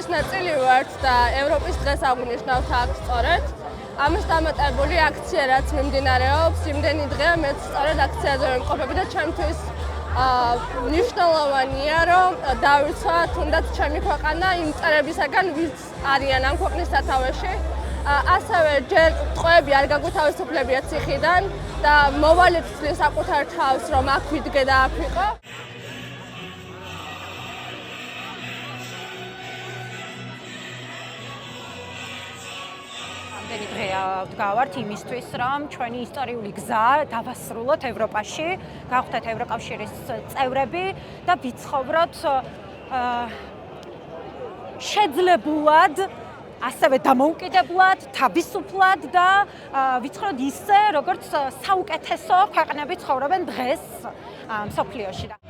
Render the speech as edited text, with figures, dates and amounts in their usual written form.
ქვეყნის ნაწილი ვართ და ევროპის დღეს აღვნიშნავთ აქ სწორედ. ამის დამატებული აქცია, რაც მიმდინარეობს, იმდენი დღეა მეც სწორედ აქციაზე ვიმყოფები და ჩემთვის მნიშვნელოვანია, რომ დავიცვა თუნდაც ჩემი ქვეყანა იმ მწერებისაგან, ვინც არიან ამ ქვეყნის სათავეში. ასევე ჯერ ტყვეები არ გაგვთავისუფლებიათ ციხიდან და მოვალეთ თვლის საკუთარ თავს, რომ აქ ვიდგე და აქ ვიყო. Ამდენი დღეა ვდგავართ იმისთვის, რომ ჩვენი ისტორიული გზა დავასრულოთ ევროპაში, გავხდეთ ევროკავშირის წევრები და ვიცხოვროთ შეძლებულად, ასევე დამოუკიდებლად, თავისუფლად და ვიცხოვროთ ისე, როგორც საუკეთესო ქვეყნები ცხოვრობენ დღეს მსოფლიოში.